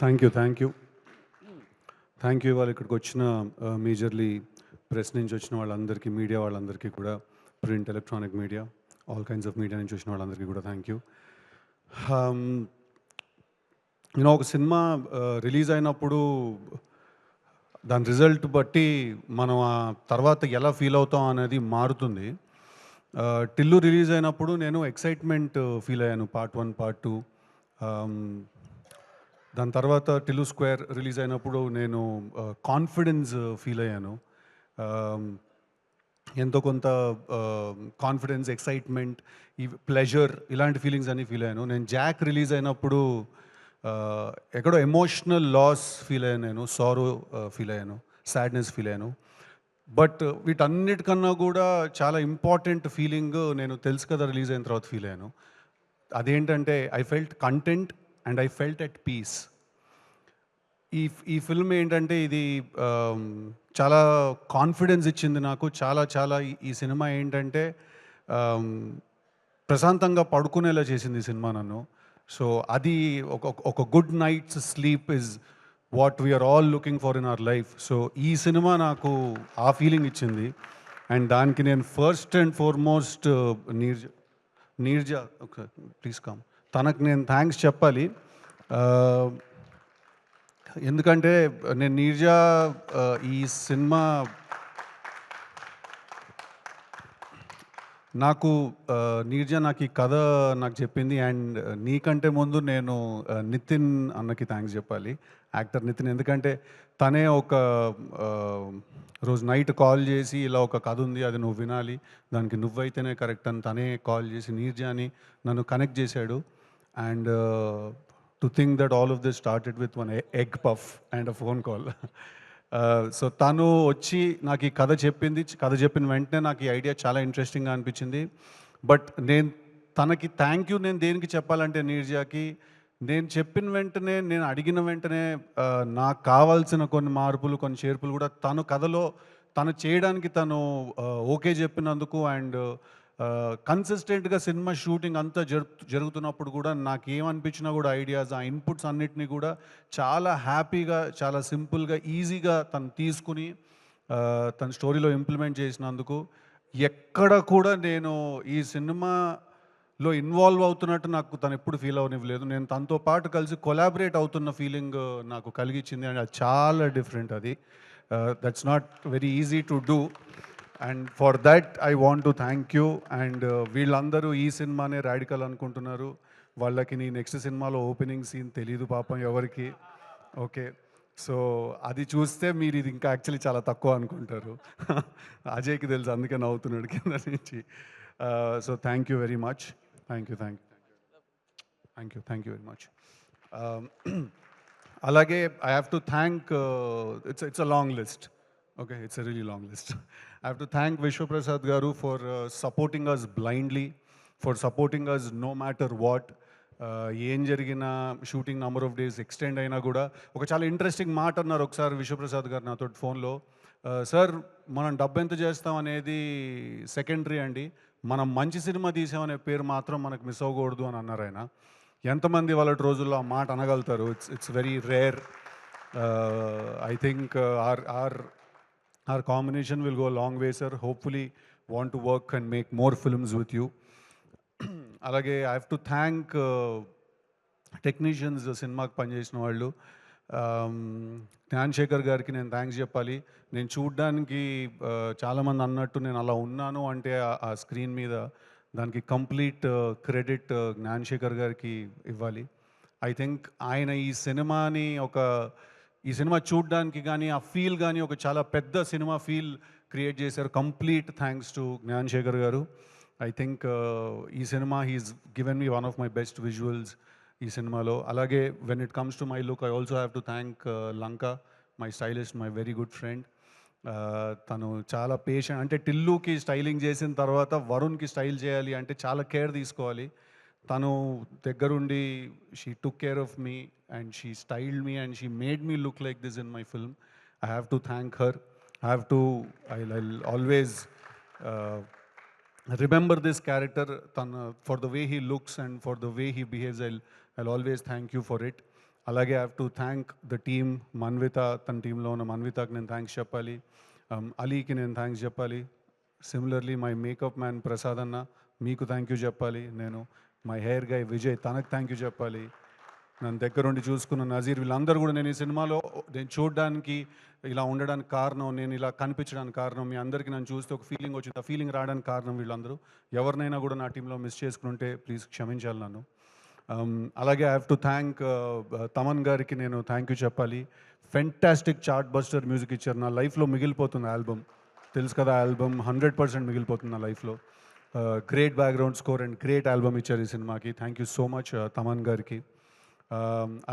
Thank you. Thank you. Thank you. ఇవాళ ఇక్కడికి వచ్చిన మేజర్లీ ప్రెస్ నుంచి వచ్చిన వాళ్ళందరికీ, మీడియా వాళ్ళందరికీ కూడా, print, electronic media, all kinds of media నుంచి వచ్చిన వాళ్ళందరికీ కూడా థ్యాంక్ యూ. నేను ఒక సినిమా రిలీజ్ అయినప్పుడు దాని రిజల్ట్ బట్టి మనం ఆ తర్వాత ఎలా ఫీల్ అవుతాం అనేది మారుతుంది. టిల్లు రిలీజ్ అయినప్పుడు నేను ఎక్సైట్మెంట్ ఫీల్ అయ్యాను, పార్ట్ 1, పార్ట్ 2. దాని తర్వాత టిల్లు స్క్వేర్ రిలీజ్ అయినప్పుడు నేను కాన్ఫిడెన్స్ ఫీల్ అయ్యాను. ఎంతో కొంత కాన్ఫిడెన్స్, ఎక్సైట్మెంట్, ఈ ప్లెజర్, ఇలాంటి ఫీలింగ్స్ అన్నీ ఫీల్ అయ్యాను. నేను జాక్ రిలీజ్ అయినప్పుడు ఎక్కడో ఎమోషనల్ లాస్ ఫీల్ అయ్యాను, నేను సారో ఫీల్ అయ్యాను, సాడ్నెస్ ఫీల్ అయ్యాను. బట్ వీటన్నిటికన్నా కూడా చాలా ఇంపార్టెంట్ ఫీలింగ్ నేను తెలుసు కదా రిలీజ్ అయిన తర్వాత ఫీల్ అయ్యాను. అదేంటంటే I felt content and I felt at peace. ఈ ఫిల్మ్ ఏంటంటే ఇది చాలా కాన్ఫిడెన్స్ ఇచ్చింది నాకు. చాలా ఈ సినిమా ఏంటంటే ప్రశాంతంగా పడుకునేలా చేసింది ఈ సినిమా నన్ను. సో అది ఒక good night's sleep is what we are all looking for in our life. So ఈ సినిమా నాకు ఆ ఫీలింగ్ ఇచ్చింది. అండ్ దానికి నేను first and foremost Neerja please come, తనకు నేను థ్యాంక్స్ చెప్పాలి. ఎందుకంటే నేను నీర్జా ఈ సినిమా నీర్జా నాకు ఈ కథ నాకు చెప్పింది. అండ్ నీకంటే ముందు నేను నితిన్ అన్నకి థ్యాంక్స్ చెప్పాలి, యాక్టర్ నితిన్. ఎందుకంటే తనే ఒక రోజు నైట్ కాల్ చేసి ఇలా ఒక కథ ఉంది, అది నువ్వు వినాలి, దానికి నువ్వైతేనే కరెక్ట్ అని తనే కాల్ చేసి నీర్జాని నన్ను కనెక్ట్ చేశాడు. And to think that all of this started with one egg puff and a phone call. So తను వచ్చి నాకు ఈ కథ చెప్పింది. కథ చెప్పిన వెంటనే నాకు ఈ ఐడియా చాలా ఇంట్రెస్టింగ్గా అనిపించింది. బట్ నేను తనకి థ్యాంక్ యూ నేను దేనికి చెప్పాలంటే నీర్జాకి, నేను చెప్పిన వెంటనే, నేను అడిగిన వెంటనే నాకు కావాల్సిన కొన్ని మార్పులు, కొన్ని చేర్పులు కూడా తను కథలో తను చేయడానికి తను ఓకే చెప్పినందుకు. అండ్ కన్సిస్టెంట్గా సినిమా షూటింగ్ అంతా జరుగుతున్నప్పుడు కూడా నాకు ఏమనిపించినా కూడా ఐడియాస్, ఆ ఇన్పుట్స్ అన్నిటినీ కూడా చాలా హ్యాపీగా, చాలా సింపుల్గా, ఈజీగా తను తీసుకుని తన స్టోరీలో ఇంప్లిమెంట్ చేసినందుకు ఎక్కడ కూడా నేను ఈ సినిమాలో ఇన్వాల్వ్ అవుతున్నట్టు నాకు తను ఎప్పుడు ఫీల్ అవనివ్వలేదు. నేను తనతో పాటు కలిసి కొలాబరేట్ అవుతున్న ఫీలింగ్ నాకు కలిగించింది. అండ్ అది చాలా డిఫరెంట్. అది that's not very easy to do. And for that I want to thank you. And వీళ్ళందరూ ఈ సినిమానే రాడికల్ అనుకుంటున్నారు. వాళ్ళకి నీ నెక్స్ట్ సినిమాలో ఓపెనింగ్ సీన్ తెలీదు పాపం ఎవరికి. ఓకే, సో అది చూస్తే మీరు ఇది ఇంకా యాక్చువల్లీ చాలా తక్కువ అనుకుంటారు. అజయ్కి తెలుసు, అందుకే నవ్వుతున్నాడు కింద నుంచి. So thank you very much. Thank you very much. అలాగే I have to thank, it's a long list. Okay, it's a really long list. I have to thank Vishwa Prasad Garu for supporting us blindly, for supporting us no matter what. ఏం జరిగిన shooting number of days extend అయినా కూడా ఒక చాలా interesting మాట అన్నారు ఒకసారి విశ్వప్రసాద్ గారు నాతో ఫోన్లో. సార్, మనం డబ్బు ఎంత చేస్తాం అనేది సెకండరీ అండి, మనం మంచి సినిమా తీసామనే పేరు మాత్రం మనకు మిస్ అవ్వకూడదు అని అన్నారు ఆయన. ఎంతమంది వాళ్ళ రోజుల్లో ఆ మాట అనగలుగుతారు? It's very rare. I think our combination will go a long way, sir. Hopefully want to work and make more films with you. Alage I have to thank technicians సినిమాకి పనిచేసిన వాళ్ళు. జ్ఞాన్ శేఖర్ గారికి నేను థ్యాంక్స్ చెప్పాలి. నేను చూడ్డానికి చాలామంది అన్నట్టు నేను అలా ఉన్నాను అంటే ఆ స్క్రీన్ మీద దానికి కంప్లీట్ క్రెడిట్ జ్ఞాన్ శేఖర్ గారికి ఇవ్వాలి. ఐ థింక్ ఆయన ఈ సినిమా చూడ్డానికి కానీ ఆ ఫీల్ కానీ ఒక చాలా పెద్ద సినిమా ఫీల్ క్రియేట్ చేశారు. Complete thanks to Gnan Shekar garu. I think ఈ cinema he's given me one of my best visuals ఈ సినిమాలో. అలాగే when it comes to my look, I also have to thank Lanka, my stylist, my very good friend. తను చాలా patient. అంటే టిల్లుకి styling చేసిన తర్వాత వరుణ్కి style చేయాలి అంటే చాలా కేర్ తీసుకోవాలి. తను దగ్గరుండి she took care of me and she styled me and she made me look like this in my film. I have to thank her. I'll always remember this character for the way he looks and for the way he behaves. I'll always thank you for it. అలాగే I have to thank the team. Manvitha, తన టీంలో ఉన్న మన్వితకి నేను thanks చెప్పాలి. అలీకి నేను thanks చెప్పాలి. Similarly my makeup man Prasad అన్న, మీకు థ్యాంక్ యూ చెప్పాలి నేను. మై హెయిర్ గై విజయ్, తనకు థ్యాంక్ యూ చెప్పాలి. నన్ను దగ్గరుండి చూసుకున్న నజీర్, వీళ్ళందరూ కూడా నేను ఈ సినిమాలో నేను చూడడానికి ఇలా ఉండడానికి కారణం, నేను ఇలా కనిపించడానికి కారణం, మీ అందరికీ నన్ను చూస్తే ఒక ఫీలింగ్ వచ్చింది. ఆ ఫీలింగ్ రావడానికి కారణం వీళ్ళందరూ. ఎవరినైనా కూడా నా టీంలో మిస్ చేసుకుంటే ప్లీజ్ క్షమించాలి నన్ను. అలాగే I have to thank Thaman గారికి నేను థ్యాంక్ యూ చెప్పాలి. ఫెంటాస్టిక్ చార్ట్ బస్టర్ మ్యూజిక్ ఇచ్చారు. నా లైఫ్లో మిగిలిపోతుంది ఆల్బమ్, తెలుసు కదా, ఆల్బమ్ 100% మిగిలిపోతుంది నా లైఫ్లో. Great background score and great album ఇచ్చారు ఈ సినిమాకి. Thank you so much Thaman గారికి.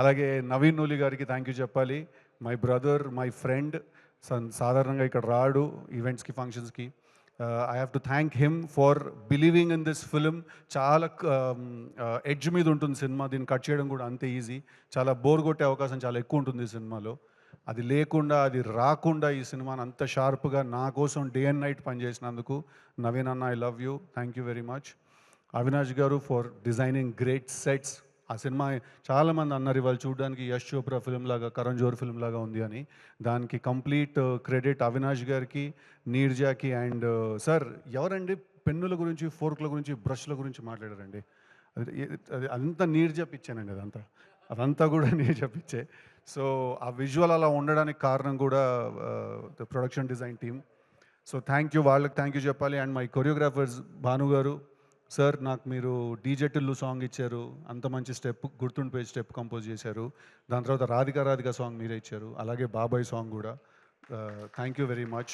అలాగే నవీన్ నూలి గారికి థ్యాంక్ యూ చెప్పాలి. My brother, my friend. సాధారణంగా ఇక్కడ రాడు ఈవెంట్స్కి, ఫంక్షన్స్కి. I have to thank him for believing in this film. చాలా ఎడ్జ్ మీద ఉంటుంది సినిమా, దీన్ని కట్ చేయడం కూడా అంతే ఈజీ. చాలా బోర్ కొట్టే అవకాశం చాలా ఎక్కువ ఉంటుంది ఈ సినిమాలో. అది లేకుండా, అది రాకుండా ఈ సినిమాని అంత షార్ప్గా నా కోసం డే అండ్ నైట్ పనిచేసినందుకు నవీన్ అన్న, I love you, thank you very much. Avinash గారు ఫర్ డిజైనింగ్ గ్రేట్ సెట్స్. ఆ సినిమా చాలామంది అన్నారు ఇవాళ చూడడానికి యష్ చోప్రా ఫిల్మ్ లాగా, కరణ్ జోహర్ ఫిల్మ్ లాగా ఉంది అని. దానికి కంప్లీట్ క్రెడిట్ అవినాష్ గారికి, నీర్జాకి. అండ్ సార్, ఎవరండి పెన్నుల గురించి, ఫోర్క్ల గురించి, బ్రష్ల గురించి మాట్లాడారండి? అది అంతా నీర్జా పిచ్చానండి. అదంతా కూడా నీర్జా పిచ్చే. సో ఆ విజువల్ అలా ఉండడానికి కారణం కూడా the production design team. So thank you, వాళ్ళకి థ్యాంక్ యూ చెప్పాలి. అండ్ మై కొరియోగ్రాఫర్స్ భాను గారు, సార్ నాకు మీరు డీజే టిల్లు సాంగ్ ఇచ్చారు, అంత మంచి స్టెప్, గుర్తుండిపోయే స్టెప్ కంపోజ్ చేశారు. దాని తర్వాత రాధికా రాధికా సాంగ్ మీరే ఇచ్చారు, అలాగే బాబాయ్ సాంగ్ కూడా. Thank you very much.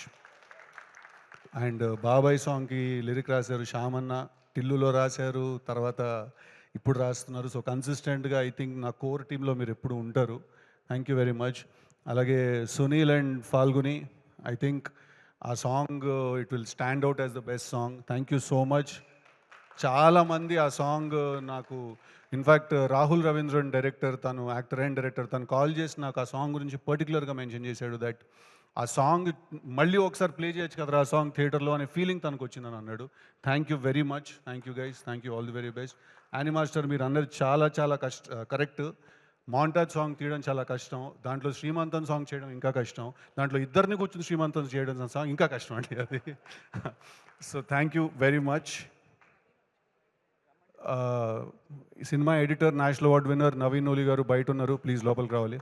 And బాబాయ్ సాంగ్కి లిరిక్ రాశారు శ్యామన్న, టిల్లులో రాశారు, తర్వాత ఇప్పుడు రాస్తున్నారు. సో కన్సిస్టెంట్గా ఐ థింక్ నా కోర్ టీంలో మీరు ఎప్పుడు ఉంటారు. Thank you very much. అలాగే Sunil and Falguni, I think ఆ song it will stand out as the best song. Thank you so much. చాలామంది ఆ సాంగ్ నాకు, ఇన్ఫ్యాక్ట్ రాహుల్ రవీంద్రన్ డైరెక్టర్, తను యాక్టర్ అండ్ డైరెక్టర్, తను కాల్ చేసి నాకు ఆ సాంగ్ గురించి పర్టికులర్గా మెన్షన్ చేశాడు. దట్ ఆ సాంగ్ మళ్ళీ ఒకసారి ప్లే చేయొచ్చు కదా ఆ సాంగ్ థియేటర్లో అనే ఫీలింగ్ తనకు వచ్చిందని అన్నాడు. Thank you very much. Thank you guys, thank you, all the very best. Annie Master, మీరు అన్నది చాలా చాలా కరెక్ట్. మాంటాజ్ సాంగ్ తీయడం చాలా కష్టం, దాంట్లో శ్రీమంతం సాంగ్ చేయడం ఇంకా కష్టం, దాంట్లో ఇద్దరిని కూర్చుని శ్రీమంతం చేయడం సాంగ్ ఇంకా కష్టం అండి అది. So thank you very much. Cinema editor, national award winner Naveen Nooli గారు బయట ఉన్నారు, ప్లీజ్ లోపలికి రావాలి.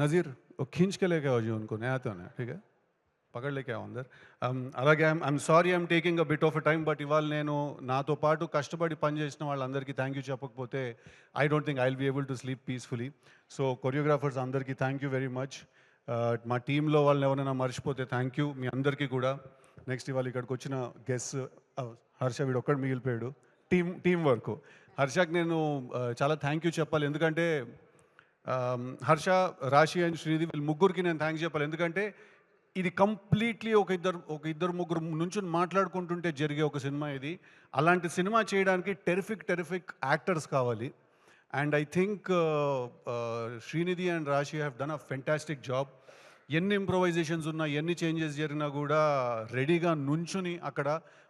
नज़ीर वो खींच के लेके आओ जी उनको, नहीं आते होने, ठीक है, పకడ్ లేకే అందరు. అలాగే I'm sorry I'm taking a bit of a time, but ఇవాళ నేను నాతో పాటు కష్టపడి పనిచేసిన వాళ్ళందరికీ థ్యాంక్ యూ చెప్పకపోతే I don't think I will be able to sleep peacefully. So choreographers అందరికీ థ్యాంక్ యూ వెరీ మచ్. మా టీంలో వాళ్ళని ఎవరైనా మర్చిపోతే థ్యాంక్ యూ మీ అందరికీ కూడా. నెక్స్ట్ ఇవాళ ఇక్కడికి వచ్చిన గెస్ట్ హర్ష, వీడు ఒక్కడు మిగిలిపోయాడు. Team work. హర్షకి నేను చాలా థ్యాంక్ యూ చెప్పాలి, ఎందుకంటే హర్ష, రాశి అండ్ శ్రీది, వీళ్ళు ముగ్గురికి నేను థ్యాంక్స్ చెప్పాలి. ఎందుకంటే ఇది కంప్లీట్లీ ఒక ఇద్దరు ముగ్గురు నుంచి మాట్లాడుకుంటుంటే జరిగే ఒక సినిమా ఇది. అలాంటి సినిమా చేయడానికి టెరిఫిక్ యాక్టర్స్ కావాలి. And I think Srinidhi and Raashi have done a fantastic job. ఎన్ని ఇంప్రొవైజేషన్స్ ఉన్నా, ఎన్ని చేంజెస్ జరిగినా కూడా రెడీగా నుంచుని అక్కడ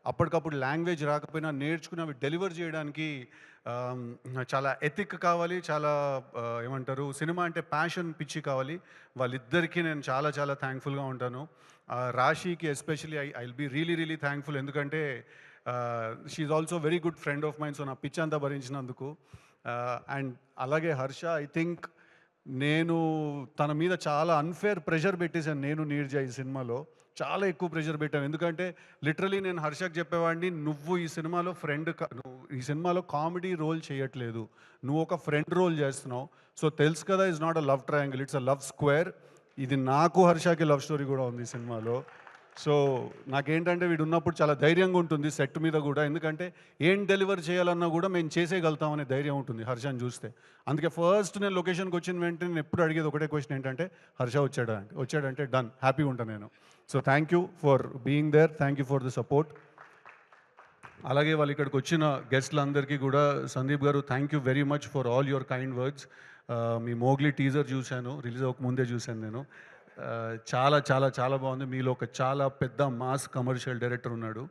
అప్పటికప్పుడు లాంగ్వేజ్ రాకపోయినా నేర్చుకుని అవి డెలివర్ చేయడానికి చాలా ఎథిక్ కావాలి, చాలా ఏమంటారు, సినిమా అంటే ప్యాషన్, పిచ్చి కావాలి. వాళ్ళిద్దరికీ నేను చాలా చాలా థ్యాంక్ఫుల్గా ఉంటాను. రాశికి especially I will be really thankful, ఎందుకంటే she also very good friend of mind. So నా పిచ్చి అంతా భరించినందుకు. అండ్ అలాగే హర్ష, ఐ థింక్ నేను తన మీద చాలా అన్ఫేర్ ప్రెషర్ పెట్టేశాను. నేను నీర్జా ఈ సినిమాలో చాలా ఎక్కువ ప్రెషర్ పెట్టాను, ఎందుకంటే లిటరలీ నేను హర్షకి చెప్పేవాడిని, నువ్వు ఈ సినిమాలో నువ్వు ఈ సినిమాలో కామెడీ రోల్ చేయట్లేదు, నువ్వు ఒక ఫ్రెండ్ రోల్ చేస్తున్నావు. సో తెలుసు కదా, it's not a love triangle, it's a love square. ఇది నాకు హర్షకి లవ్ స్టోరీ కూడా ఉంది ఈ సినిమాలో. సో నాకేంటంటే వీడు ఉన్నప్పుడు చాలా ధైర్యంగా ఉంటుంది సెట్ మీద కూడా, ఎందుకంటే ఏం డెలివర్ చేయాలన్నా కూడా మేము చేసేయగలుగుతామనే ధైర్యం ఉంటుంది హర్షని చూస్తే. అందుకే ఫస్ట్ నేను లొకేషన్కి వచ్చిన వెంటనే నేను ఎప్పుడు అడిగేది ఒకటే క్వశ్చన్ ఏంటంటే, హర్ష వచ్చాడంటే డన్, హ్యాపీగా ఉంటాను నేను. So thank you for being there, thank you for the support. అలాగే వాళ్ళు ఇక్కడికి వచ్చిన గెస్ట్లందరికీ కూడా, సందీప్ గారు thank you very much for all your kind words. మీ మోగ్లీ టీజర్ చూశాను, రిలీజ్ అవ్వక ముందే చూశాను నేను. చాలా చాలా చాలా బాగుంది. మీలో ఒక చాలా పెద్ద మాస్ కమర్షియల్ డైరెక్టర్ ఉన్నాడు.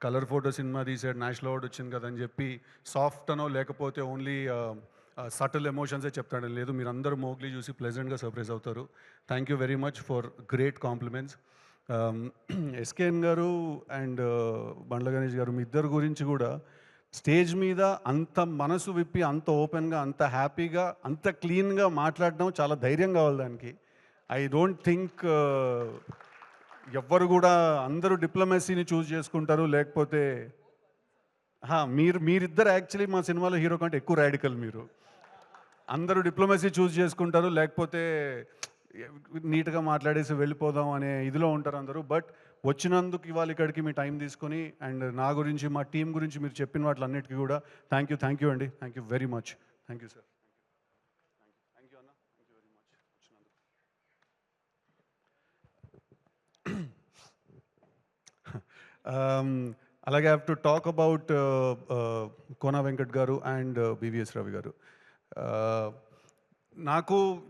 కలర్ ఫోటో సినిమా తీసాడు, నేషనల్ అవార్డు వచ్చింది కదని చెప్పి సాఫ్ట్ అనో లేకపోతే ఓన్లీ సటిల్ ఎమోషన్సే చెప్తాడు, లేదు మీరు అందరూ మోగ్లీ చూసి ప్లెజెంట్గా సర్ప్రైజ్ అవుతారు. Thank you very much for great compliments. SKN గారు అండ్ బండ్ల గణేష్ గారు, మీ ఇద్దరు గురించి కూడా స్టేజ్ మీద అంత మనసు విప్పి, అంత ఓపెన్గా, అంత హ్యాపీగా, అంత క్లీన్గా మాట్లాడడం చాలా ధైర్యం కావాలి దానికి. ఐ డోంట్ థింక్ ఎవ్వరు కూడా, అందరూ డిప్లొమసీని చూస్ చేసుకుంటారు, లేకపోతే మీరిద్దరు యాక్చువల్లీ మా సినిమాలో హీరో కంటే ఎక్కువ రాడికల్. మీరు అందరూ డిప్లొమసీ చూస్ చేసుకుంటారు, లేకపోతే నీట్గా మాట్లాడేసి వెళ్ళిపోదాం అనే ఇదిలో ఉంటారు అందరూ. బట్ వచ్చినందుకు ఇవాళ ఇక్కడికి మీ టైం తీసుకొని, అండ్ నా గురించి, మా టీం గురించి మీరు చెప్పిన వాటిలన్నిటికీ కూడా థ్యాంక్ యూ అండి. Thank you very much. Thank you sir. Thank you అన్న. థ్యాంక్ యూ వెరీ మచ్ వచ్చినందుకు. అలాగే have to talk about Kona Venkat గారు అండ్ బివిఎస్ రవి గారు.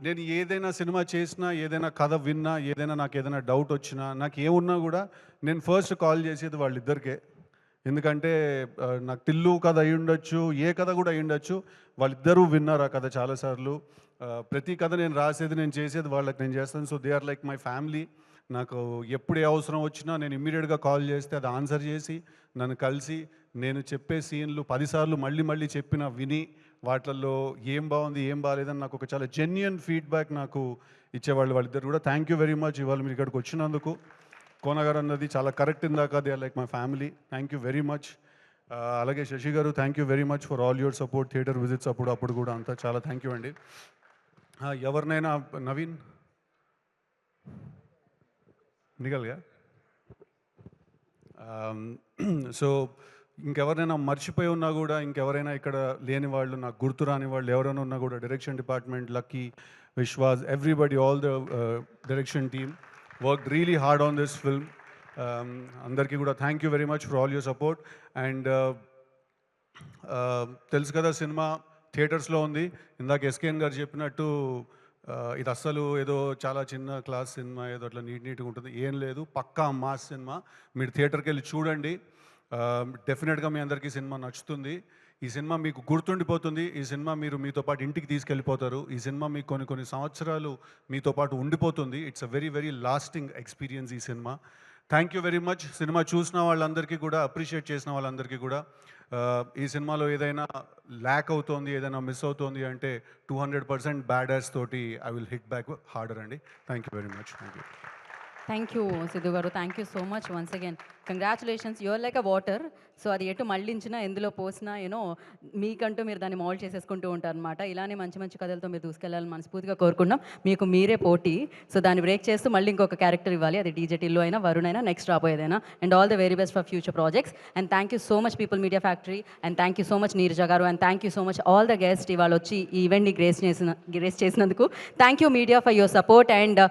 నేను ఏదైనా సినిమా చేసినా, ఏదైనా కథ విన్నా, ఏదైనా నాకు ఏదైనా డౌట్ వచ్చినా, నాకు ఏమున్నా కూడా నేను ఫస్ట్ కాల్ చేసేది వాళ్ళిద్దరికే. ఎందుకంటే నాకు టిల్లు కథ అయి ఉండొచ్చు, ఏ కథ కూడా అయి ఉండొచ్చు, వాళ్ళిద్దరూ విన్నారు ఆ కథ చాలాసార్లు. ప్రతి కథ నేను రాసేది, నేను చేసేది వాళ్ళకి నేను చేస్తాను. So they are like my family. నాకు ఎప్పుడు ఏ అవసరం వచ్చినా నేను ఇమ్మీడియట్గా కాల్ చేస్తే అది ఆన్సర్ చేసి, నన్ను కలిసి, నేను చెప్పే సీన్లు 10 సార్లు మళ్ళీ చెప్పిన విని, వాటిల్లో ఏం బాగుంది ఏం బాగాలేదని నాకు ఒక చాలా జెన్యున్ ఫీడ్బ్యాక్ నాకు ఇచ్చేవాళ్ళు వాళ్ళిద్దరు కూడా. థ్యాంక్ యూ వెరీ మచ్ ఇవాళ మీరు ఇక్కడికి వచ్చినందుకు. కోన గారు అన్నది చాలా కరెక్ట్ ఇందాక, they are like my family. Thank you very much. అలాగే శశి గారు, thank you very much for all your support, theatre visits అప్పుడు కూడా అంతా చాలా థ్యాంక్ యూ అండి. ఎవరినైనా నవీన్ నిగల్గా సో ఇంకెవరైనా మర్చిపోయి ఉన్నా కూడా, ఇంకెవరైనా ఇక్కడ లేని వాళ్ళు, నాకు గుర్తు రాని వాళ్ళు ఎవరైనా ఉన్నా కూడా, direction department, lucky, Vishwas, everybody, all the direction team work really hard on this film. అందరికీ కూడా thank you very much for all your support. And తెలుసు కదా సినిమా థియేటర్స్లో ఉంది. ఇందాక ఎస్కేఎన్ గారు చెప్పినట్టు ఇది అస్సలు ఏదో చాలా చిన్న క్లాస్ సినిమా, ఏదో అట్లా నీట్గా ఉంటుంది, ఏం లేదు, పక్కా మాస్ సినిమా. మీరు థియేటర్కి వెళ్ళి చూడండి, డెఫినెట్గా మీ అందరికీ సినిమా నచ్చుతుంది. ఈ సినిమా మీకు గుర్తుండిపోతుంది. ఈ సినిమా మీరు మీతో పాటు ఇంటికి తీసుకెళ్ళిపోతారు. ఈ సినిమా మీకు కొన్ని సంవత్సరాలు మీతో పాటు ఉండిపోతుంది. It's a very very lasting experience ఈ cinema. Thank you very much. Cinema చూసిన వాళ్ళందరికీ కూడా, అప్రిషియేట్ చేసిన వాళ్ళందరికీ కూడా. ఈ సినిమాలో ఏదైనా ల్యాక్ అవుతోంది, ఏదైనా మిస్ అవుతోంది అంటే 200% బ్యాడ్ యాస్ తోటి I will hit back harder అండి. Thank you very much. Thank you. Thank you Siddhu గారు, thank you so much once again. Congratulations, your like a water. So అది ఎటు మళ్ళించినా, ఎందులో పోసినా, మీకంటూ మీరు దాన్ని మౌల్డ్ చేసేసుకుంటూ ఉంటారనమాట. ఇలానే మంచి మంచి కథలతో మీరు దూసుకెళ్ళాలని మనస్ఫూర్తిగా కోరుకున్నాం. మీకు మీరే పోటీ. సో దాన్ని బ్రేక్ చేస్తూ మళ్ళీ ఇంకొక క్యారెక్టర్ ఇవ్వాలి, అది డీజే టిల్లు అయినా, వరుణ్ అయినా, next రాబోయేదైనా. And all the very best for future projects. And thank you so much people media factory. And thank you so much Neeraja గారు. And thank you so much all the guest ఇవాళ వచ్చి ఈ ఈవెంట్ని grace చేసినందుకు. Thank you media for your support. And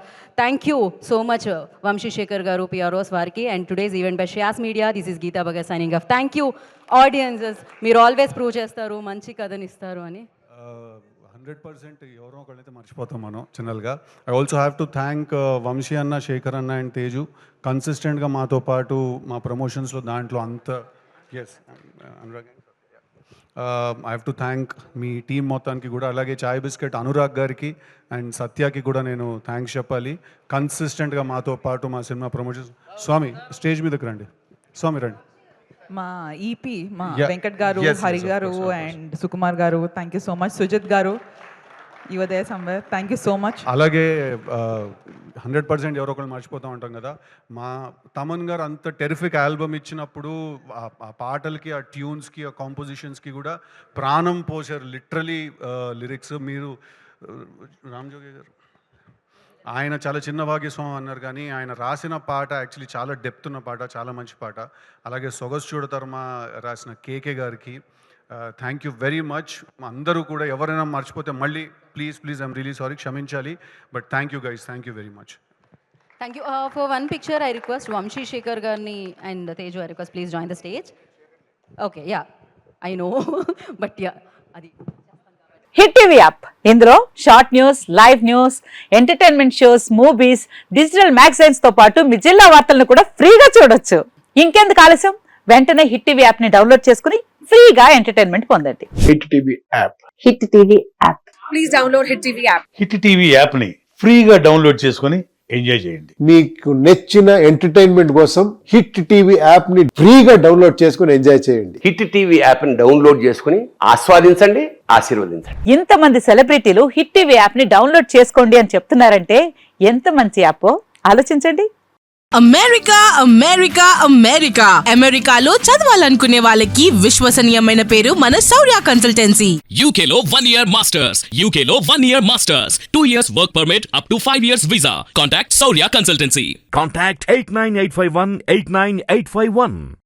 thank you so much Vamsi Sekhar గారు, PROs వారికి. And today's event by Shreyas media. This is Gita Bhagat signing off. Thank you audiences, మీరు always prove చేస్తారు, మంచి కథని ఇస్తారు అని. 100% ఎవరో ఒకళ్ళైతే మర్చిపోతాం మనం జనరల్గా. I also have to thank Vamshi అన్న, శేఖర్ అన్న అండ్ తేజు. కన్సిస్టెంట్గా మాతో పాటు మా ప్రమోషన్స్లో దాంట్లో అంత. Yes, Anurag. I have to thank మీ టీం మొత్తానికి కూడా. అలాగే చాయ్ బిస్కెట్ అనురాగ్ గారికి అండ్ సత్యాకి కూడా నేను థ్యాంక్స్ చెప్పాలి. కన్సిస్టెంట్గా మాతో పాటు మా సినిమా ప్రమోషన్స్. స్వామి స్టేజ్ మీదకి రండి. స్వామి రండి. మా ఈపీ మా వెంకట్ గారు, హరి గారు అండ్ సుకుమార్ గారు, thank you so much. Sujith గారు, you were there somewhere, thank you so much. అలాగే 100% ఎవరో ఒకళ్ళు మర్చిపోతూ ఉంటాం కదా. మా తమన్ గారు అంత టెరిఫిక్ ఆల్బమ్ ఇచ్చినప్పుడు ఆ పాటలకి, ఆ ట్యూన్స్కి, ఆ కాంపోజిషన్స్కి కూడా ప్రాణం పోసారు లిటరలీ. లిరిక్స్ మీరు రామ్జోగి గారు, ఆయన చాలా చిన్న భాగ్యస్వామి అన్నారు, కానీ ఆయన రాసిన పాట యాక్చువల్లీ చాలా డెప్త్ ఉన్న పాట, చాలా మంచి పాట. అలాగే సొగసు చూడతర్మ రాసిన కేకే గారికి థ్యాంక్ యూ వెరీ మచ్. అందరూ కూడా ఎవరైనా మర్చిపోతే మళ్ళీ ప్లీజ్ ఐఎమ్ రియలీ సారీ, క్షమించాలి. But thank you guys, thank you very much. Thank you. For one picture I request Vamsi Shekhar గారిని and Teju, I request please join the stage. Okay, ya I know, but ya అది hit TV app, ఇందులో short news, live news, entertainment shows, movies, digital magazines తో పాటు మీ జిల్లా వార్తలను కూడా ఫ్రీగా చూడొచ్చు. ఇంకెందుకు ఆలస్యం, వెంటనే హిట్ టీవీ యాప్ ని డౌన్లోడ్ చేసుకుని ఫ్రీగా ఎంటర్టైన్మెంట్ పొందండి. Hit TV app. Hit TV app. Hit TV యాప్ని ఫ్రీగా డౌన్లోడ్ చేసుకొని ఎంజాయ్ చేయండి. మీకు నచ్చిన ఎంటర్టైన్మెంట్ కోసం హిట్ టీవీ యాప్ ని ఫ్రీగా డౌన్లోడ్ చేసుకుని ఎంజాయ్ చేయండి. హిట్ టీవీ యాప్ని డౌన్లోడ్ చేసుకుని ఆస్వాదించండి, ఆశీర్వదించండి. ఇంతమంది సెలబ్రిటీలు హిట్ టీవీ యాప్ ని డౌన్లోడ్ చేసుకోండి అని చెప్తున్నారంటే ఎంత మంచి యాప్ ఆలోచించండి. అమెరికా అమెరికా అమెరికా అమెరికాలో చదవాలనుకునే వాళ్ళకి విశ్వసనీయమైన పేరు మన శౌర్య కన్సల్టెన్సీ. UK లో 1 year masters. UK లో 1 year masters. 2 years work permit up to 5 years visa. Contact Saurya Consultancy. Contact 89851 89851.